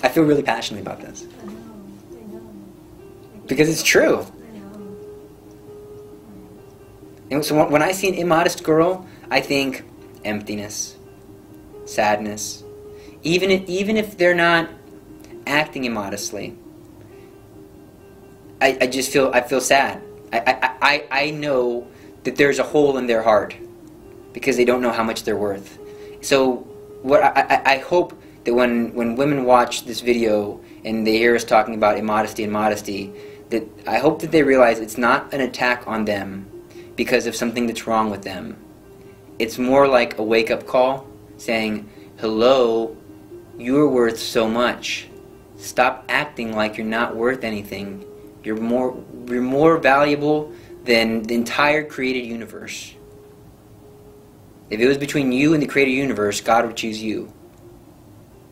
I feel really passionately about this. Because it's true. And so when I see an immodest girl, I think emptiness, sadness. Even if they're not acting immodestly, I feel sad. I know that there's a hole in their heart because they don't know how much they're worth. So I hope that when women watch this video and they hear us talking about immodesty and modesty, that I hope that they realize it's not an attack on them because of something that's wrong with them. It's more like a wake-up call saying, hello, you're worth so much. Stop acting like you're not worth anything. You're more valuable than the entire created universe. If it was between you and the created universe, God would choose you.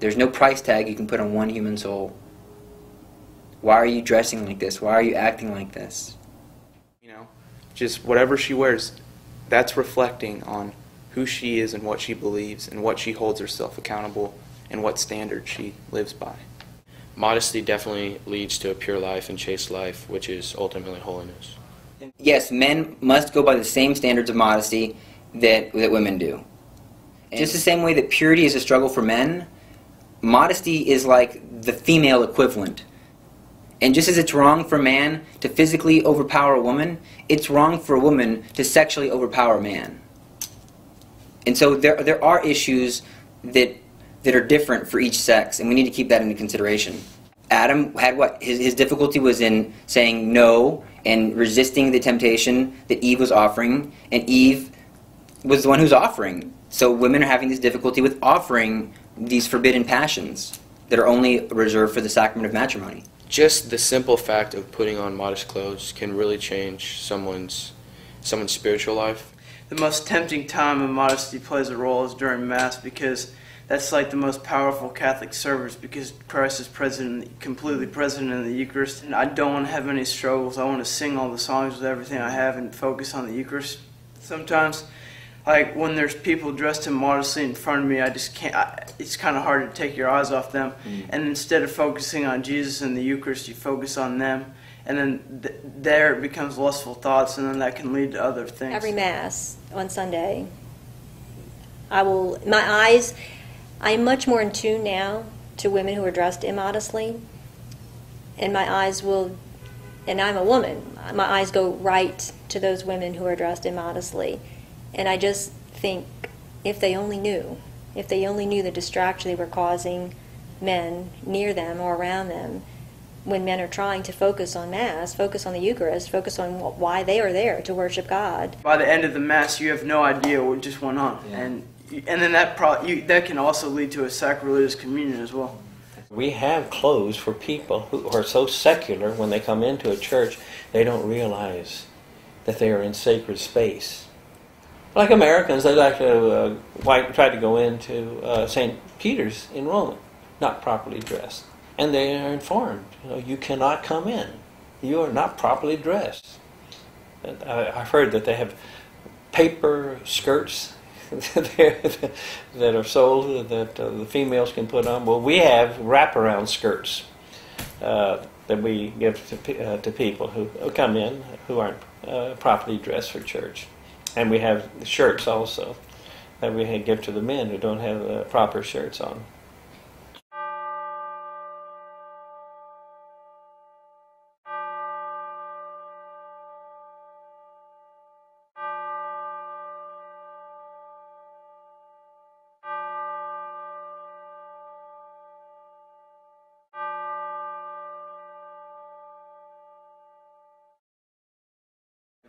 There's no price tag you can put on one human soul. Why are you dressing like this? Why are you acting like this? You know, just whatever she wears, that's reflecting on who she is and what she believes and what she holds herself accountable and what standard she lives by. Modesty definitely leads to a pure life and chaste life, which is ultimately holiness. Yes, men must go by the same standards of modesty that women do. And just the same way that purity is a struggle for men, modesty is like the female equivalent. And just as it's wrong for a man to physically overpower a woman, it's wrong for a woman to sexually overpower a man. And so there are issues that are different for each sex, and we need to keep that into consideration. Adam had what? His difficulty was in saying no and resisting the temptation that Eve was offering, and Eve was the one who's offering. So women are having this difficulty with offering these forbidden passions that are only reserved for the sacrament of matrimony. Just the simple fact of putting on modest clothes can really change someone's spiritual life. The most tempting time when modesty plays a role is during Mass, because that's like the most powerful Catholic service, because Christ is present, completely present in the Eucharist. And I don't want to have any struggles. I want to sing all the songs with everything I have and focus on the Eucharist. Sometimes, like when there's people dressed immodestly in front of me, I just can't. It's kind of hard to take your eyes off them. And instead of focusing on Jesus and the Eucharist, you focus on them. And then there it becomes lustful thoughts, and then that can lead to other things. Every Mass on Sunday, I'm much more in tune now to women who are dressed immodestly, and my eyes will, and I'm a woman, my eyes go right to those women who are dressed immodestly, and I just think, if they only knew the distraction they were causing men near them or around them, when men are trying to focus on Mass, focus on the Eucharist, focus on why they are there, to worship God. By the end of the Mass, you have no idea what just went on. Yeah. And then that can also lead to a sacrilegious communion as well. We have clothes for people who are so secular when they come into a church, they don't realize that they are in sacred space. Like Americans, they like to try to go into St. Peter's in Rome, not properly dressed. And they are informed, you cannot come in. You are not properly dressed. And I've heard that they have paper skirts that are sold that the females can put on. Well, we have wraparound skirts that we give to people who come in who aren't properly dressed for church. And we have shirts also that we give to the men who don't have proper shirts on.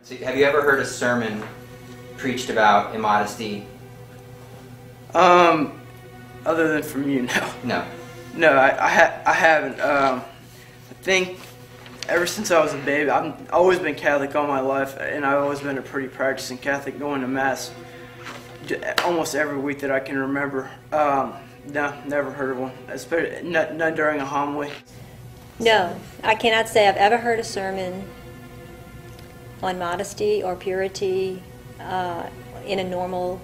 So have you ever heard a sermon preached about immodesty? Other than from you, no. No. No, I haven't. I think ever since I was a baby, I've always been Catholic all my life, and I've always been a pretty practicing Catholic, going to Mass almost every week that I can remember. No, never heard of one, especially not during a homily. No, I cannot say I've ever heard a sermon on modesty or purity in a normal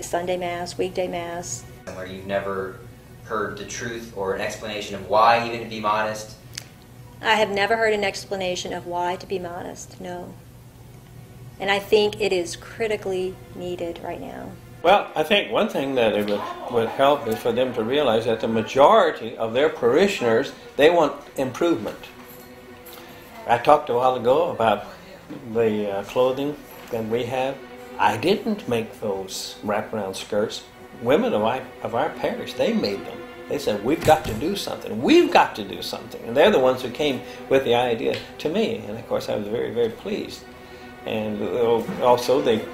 Sunday Mass, weekday Mass. Where you've never heard the truth or an explanation of why even to be modest? I have never heard an explanation of why to be modest, no. And I think it is critically needed right now. Well, I think one thing that it would help is for them to realize that the majority of their parishioners, they want improvement. I talked a while ago about the clothing that we have. I didn't make those wraparound skirts. Women of our parish, they made them. They said, we've got to do something. We've got to do something. And they're the ones who came with the idea to me. And of course, I was very, very pleased. And also, they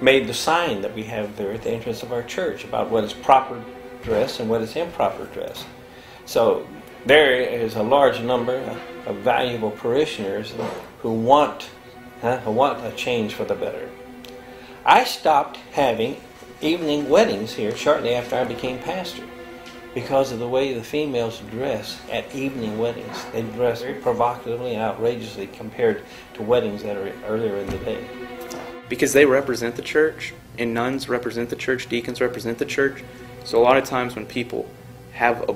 made the sign that we have there at the entrance of our church about what is proper dress and what is improper dress. So there is a large number of valuable parishioners who want a change for the better. I stopped having evening weddings here shortly after I became pastor because of the way the females dress at evening weddings. They dress very provocatively and outrageously compared to weddings that are earlier in the day. Because they represent the church, and nuns represent the church, deacons represent the church. So a lot of times when people have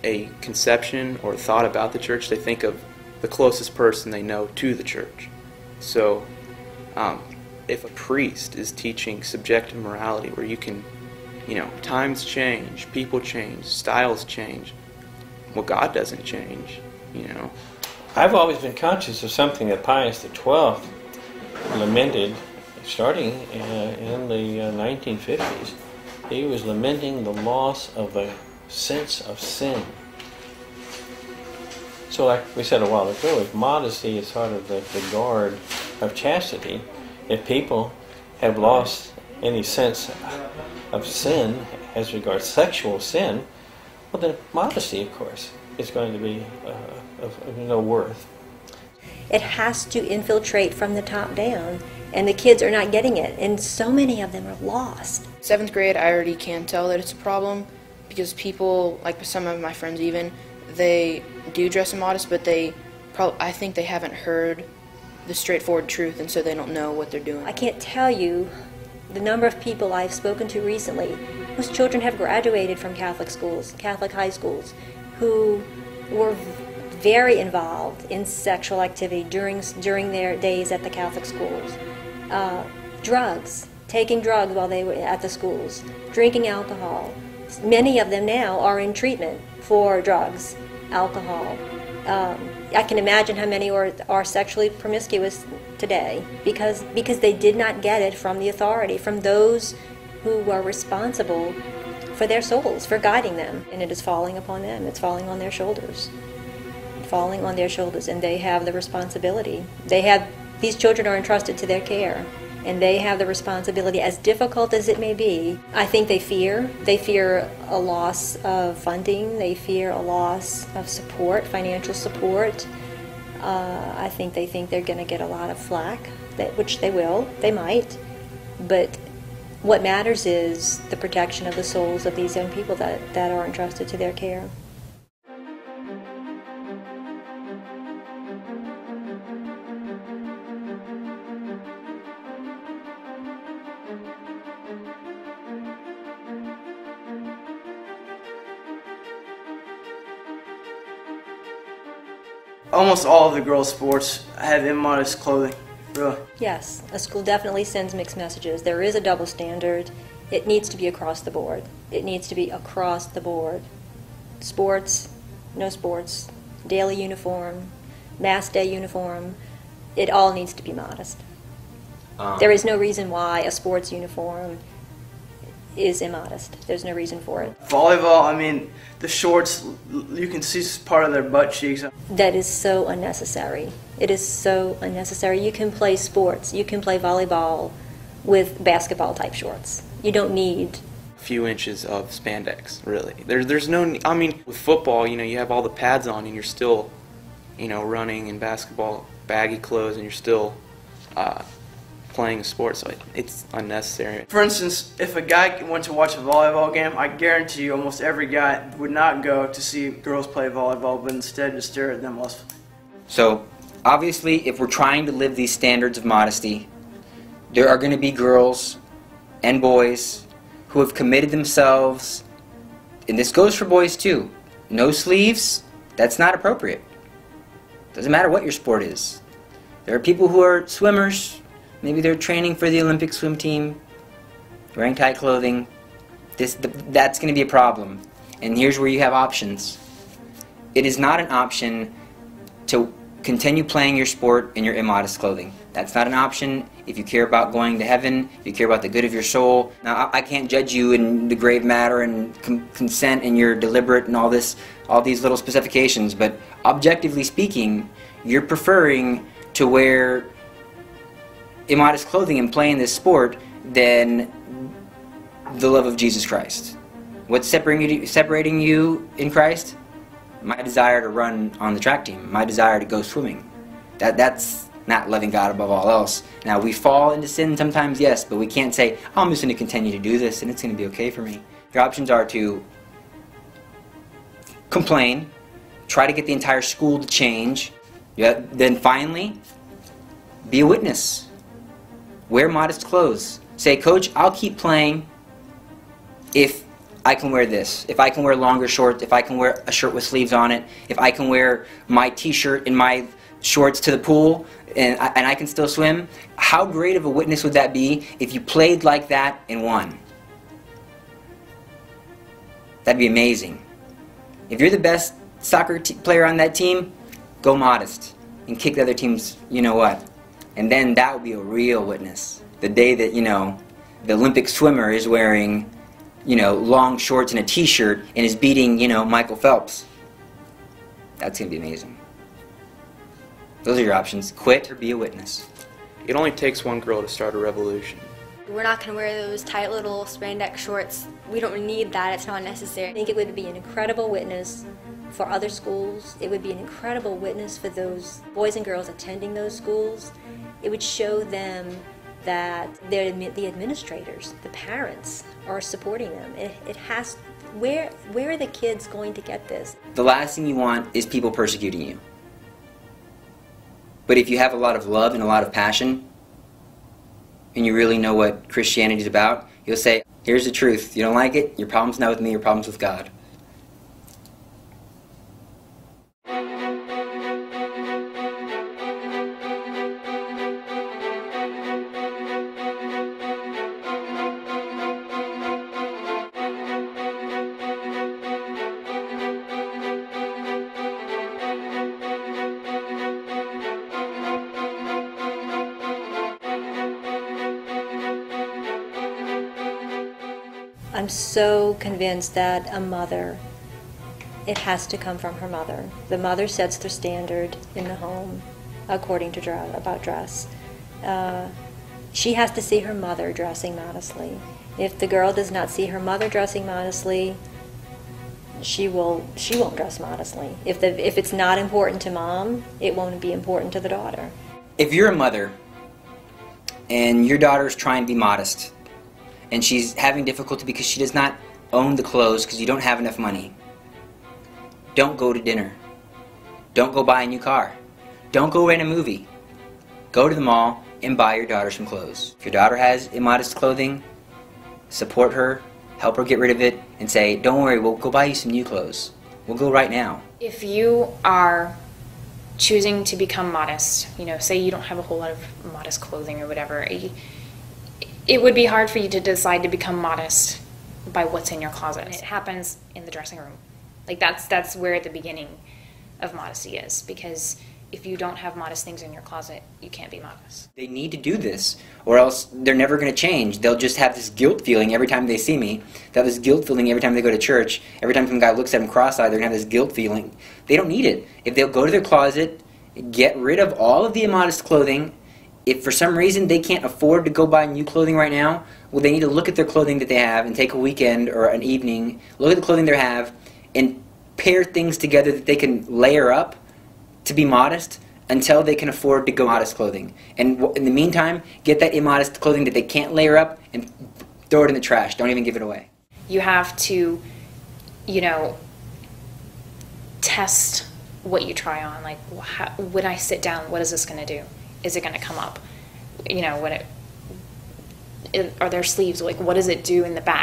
a conception or thought about the church, they think of the closest person they know to the church. So if a priest is teaching subjective morality where you can, times change, people change, styles change, well, God doesn't change, I've always been conscious of something that Pius XII lamented starting in the 1950s. He was lamenting the loss of the sense of sin. So like we said a while ago, if modesty is sort of the guard of chastity, if people have lost any sense of sin as regards sexual sin, well then modesty, of course, is going to be of no worth. It has to infiltrate from the top down, and the kids are not getting it, and so many of them are lost. 7th grade, I already can tell that it's a problem because people, like some of my friends even, they do dress immodest, but I think they haven't heard the straightforward truth, and so they don't know what they're doing. I can't tell you the number of people I've spoken to recently whose children have graduated from Catholic schools, Catholic high schools, who were very involved in sexual activity during their days at the Catholic schools. Drugs, taking drugs while they were at the schools, drinking alcohol. Many of them now are in treatment for drugs, alcohol. I can imagine how many are sexually promiscuous today because they did not get it from the authority, from those who were responsible for their souls, for guiding them. And it is falling upon them. It's falling on their shoulders. Falling on their shoulders, and they have the responsibility. These children are entrusted to their care, and they have the responsibility, as difficult as it may be. I think they fear a loss of funding, they fear a loss of support, financial support. I think they think they're going to get a lot of flack, which they will, they might, but what matters is the protection of the souls of these young people that are entrusted to their care. Almost all of the girls' sports have immodest clothing, really. Yes, a school definitely sends mixed messages. There is a double standard. It needs to be across the board. It needs to be across the board. Sports, no sports, daily uniform, mass day uniform, it all needs to be modest. There is no reason why a sports uniform is immodest. There's no reason for it. Volleyball, I mean, the shorts, you can see part of their butt cheeks. That is so unnecessary. It is so unnecessary. You can play sports, you can play volleyball with basketball type shorts. You don't need A few inches of spandex, really. There's no, I mean, with football, you have all the pads on and you're still, running in basketball, baggy clothes, and you're still playing a sport, so it's unnecessary. For instance, if a guy went to watch a volleyball game, I guarantee you almost every guy would not go to see girls play volleyball, but instead just stare at them lustfully. So, obviously, if we're trying to live these standards of modesty, there are going to be girls and boys who have committed themselves and this goes for boys too, no sleeves, that's not appropriate. Doesn't matter what your sport is. There are people who are swimmers, maybe they're training for the Olympic swim team, wearing tight clothing. That's going to be a problem. And here's where you have options. It is not an option to continue playing your sport in your immodest clothing. That's not an option if you care about going to heaven, if you care about the good of your soul. Now, I can't judge you in the grave matter and consent and you're deliberate and all these little specifications, but objectively speaking, you're preferring to wear immodest clothing and play in this sport than the love of Jesus Christ. What's separating you in Christ? My desire to run on the track team, my desire to go swimming. That's not loving God above all else. Now, we fall into sin sometimes, yes, but we can't say, oh, I'm just going to continue to do this and it's going to be okay for me. Your options are to complain, try to get the entire school to change, then finally, be a witness. Wear modest clothes. Say, Coach, I'll keep playing if I can wear this, if I can wear longer shorts, if I can wear a shirt with sleeves on it, if I can wear my t-shirt and my shorts to the pool and I can still swim. How great of a witness would that be if you played like that and won? That'd be amazing. If you're the best soccer player on that team, go modest and kick the other team's you-know-what. And then that would be a real witness. The day that, the Olympic swimmer is wearing long shorts and a t-shirt and is beating, Michael Phelps. That's going to be amazing. Those are your options. Quit or be a witness. It only takes one girl to start a revolution. We're not going to wear those tight little spandex shorts. We don't need that. It's not necessary. I think it would be an incredible witness for other schools. It would be an incredible witness for those boys and girls attending those schools. It would show them that the administrators, the parents, are supporting them. It has. Where are the kids going to get this? The last thing you want is people persecuting you. But if you have a lot of love and a lot of passion, and you really know what Christianity is about, you'll say, here's the truth. You don't like it? Your problem's not with me, your problem's with God. I'm so convinced that a mother, it has to come from her mother. The mother sets the standard in the home according to dress. She has to see her mother dressing modestly. If the girl does not see her mother dressing modestly, she won't dress modestly. If it's not important to mom, it won't be important to the daughter. If you're a mother and your daughter's trying to be modest, and she's having difficulty because she does not own the clothes because you don't have enough money, don't go to dinner. Don't go buy a new car. Don't go rent a movie. Go to the mall and buy your daughter some clothes. If your daughter has immodest clothing, support her, help her get rid of it, and say, don't worry, we'll go buy you some new clothes. We'll go right now. If you are choosing to become modest, say you don't have a whole lot of modest clothing or whatever, it would be hard for you to decide to become modest by what's in your closet. It happens in the dressing room. Like that's where the beginning of modesty is, because if you don't have modest things in your closet, you can't be modest. They need to do this, or else they're never going to change. They'll just have this guilt feeling every time they see me. They'll have this guilt feeling every time they go to church. Every time some guy looks at them cross-eyed, they're going to have this guilt feeling. They don't need it. If they'll go to their closet, get rid of all of the immodest clothing. If for some reason they can't afford to go buy new clothing right now, well, they need to look at their clothing that they have and take a weekend or an evening, look at the clothing they have, and pair things together that they can layer up to be modest until they can afford to go modest clothing. And in the meantime, get that immodest clothing that they can't layer up and throw it in the trash. Don't even give it away. You have to, test what you try on. Like, when I sit down, what is this going to do? Is it going to come up? Are there sleeves? Like, what does it do in the back?